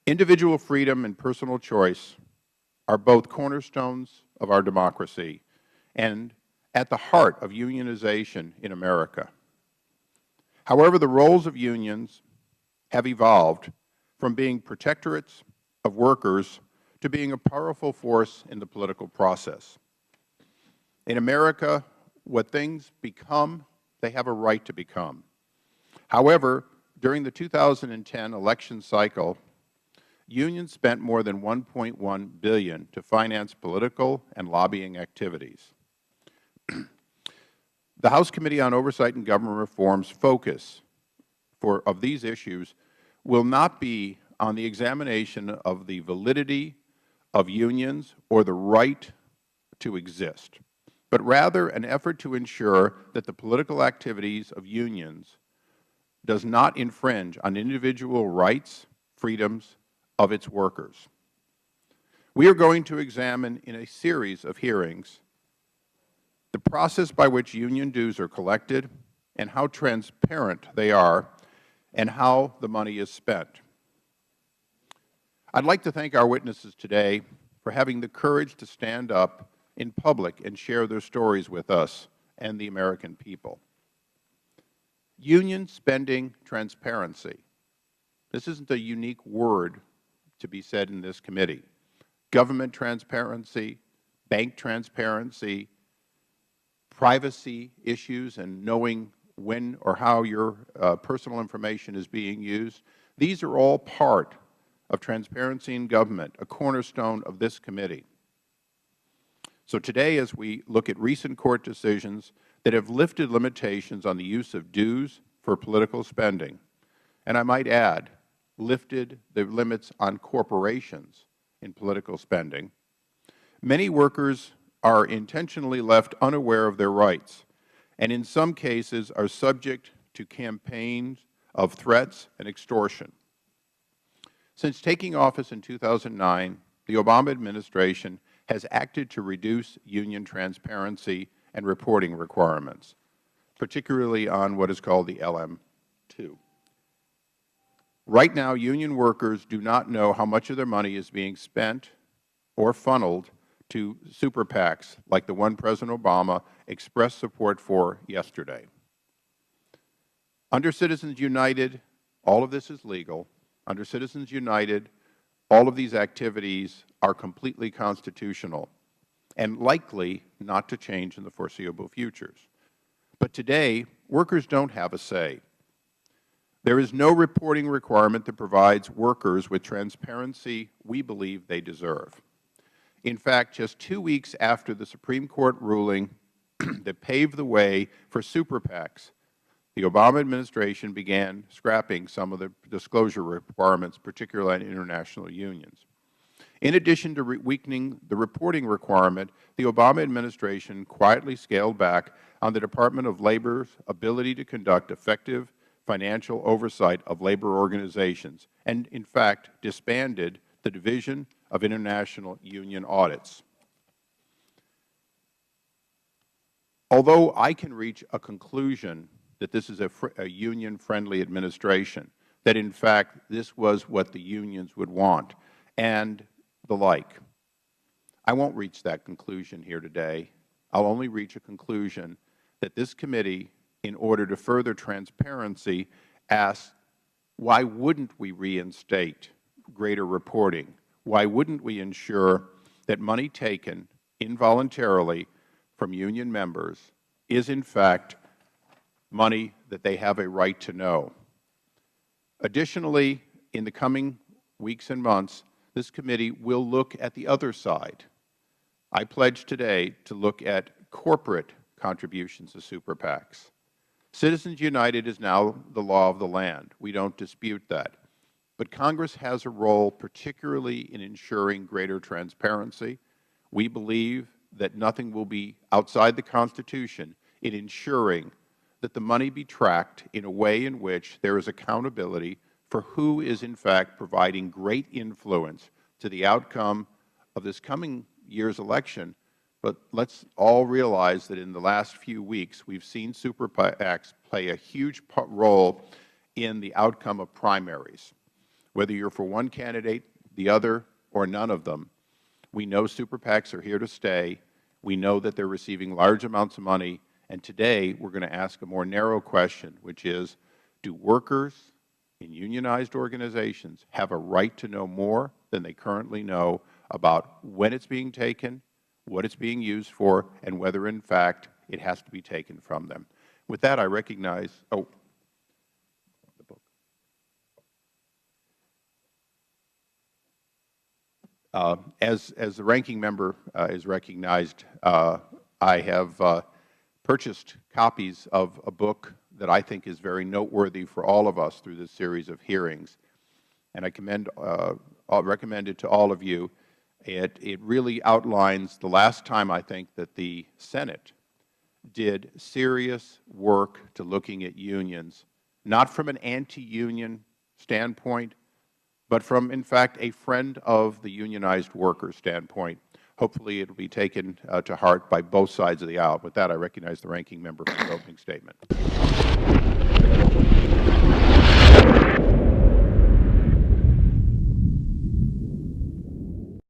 Individual freedom and personal choice are both cornerstones of our democracy and at the heart of unionization in America. However, the roles of unions have evolved from being protectorates of workers to being a powerful force in the political process. In America, what things become, they have a right to become. However, during the 2010 election cycle, unions spent more than $1.1 billion to finance political and lobbying activities. The House Committee on Oversight and Government Reform's focus of these issues will not be on the examination of the validity of unions or the right to exist, but rather an effort to ensure that the political activities of unions does not infringe on individual rights, freedoms of its workers. We are going to examine in a series of hearings the process by which union dues are collected and how transparent they are and how the money is spent. I would like to thank our witnesses today for having the courage to stand up in public and share their stories with us and the American people. Union spending transparency. This isn't a unique word to be said in this committee. Government transparency, bank transparency, privacy issues and knowing when or how your personal information is being used, these are all part of transparency in government, a cornerstone of this committee. So today, as we look at recent court decisions that have lifted limitations on the use of dues for political spending, and I might add, lifted the limits on corporations in political spending, many workers are intentionally left unaware of their rights, and in some cases are subject to campaigns of threats and extortion. Since taking office in 2009, the Obama administration has acted to reduce union transparency and reporting requirements, particularly on what is called the LM2. Right now, union workers do not know how much of their money is being spent or funneled to super PACs like the one President Obama expressed support for yesterday. Under Citizens United, all of this is legal. Under Citizens United, all of these activities are completely constitutional and likely not to change in the foreseeable futures. But today, workers don't have a say. There is no reporting requirement that provides workers with transparency we believe they deserve. In fact, just 2 weeks after the Supreme Court ruling that paved the way for super PACs, the Obama administration began scrapping some of the disclosure requirements, particularly on international unions. In addition to weakening the reporting requirement, the Obama administration quietly scaled back on the Department of Labor's ability to conduct effective financial oversight of labor organizations and, in fact, disbanded the Division of International Union Audits. Although I can reach a conclusion that this is a union-friendly administration, that in fact this was what the unions would want, and the like, I won't reach that conclusion here today. I will only reach a conclusion that this committee, in order to further transparency, asks, why wouldn't we reinstate greater reporting? Why wouldn't we ensure that money taken involuntarily from union members is in fact money that they have a right to know? Additionally, in the coming weeks and months, this committee will look at the other side. I pledge today to look at corporate contributions to super PACs. Citizens United is now the law of the land. We don't dispute that. But Congress has a role, particularly in ensuring greater transparency. We believe that nothing will be outside the Constitution in ensuring that the money be tracked in a way in which there is accountability for who is in fact providing great influence to the outcome of this coming year's election. But let's all realize that in the last few weeks, we've seen super PACs play a huge role in the outcome of primaries. Whether you're for one candidate, the other, or none of them, we know super PACs are here to stay. We know that they're receiving large amounts of money. And today, we're going to ask a more narrow question, which is, do workers in unionized organizations have a right to know more than they currently know about when it's being taken, what it's being used for, and whether, in fact, it has to be taken from them? With that, I recognize the book. As the ranking member is recognized, I have purchased copies of a book that I think is very noteworthy for all of us through this series of hearings, and I recommend it to all of you. It really outlines the last time, I think, that the Senate did serious work to looking at unions, not from an anti-union standpoint, but from, in fact, a friend of the unionized worker standpoint. Hopefully, it will be taken to heart by both sides of the aisle. With that, I recognize the ranking member for his opening statement.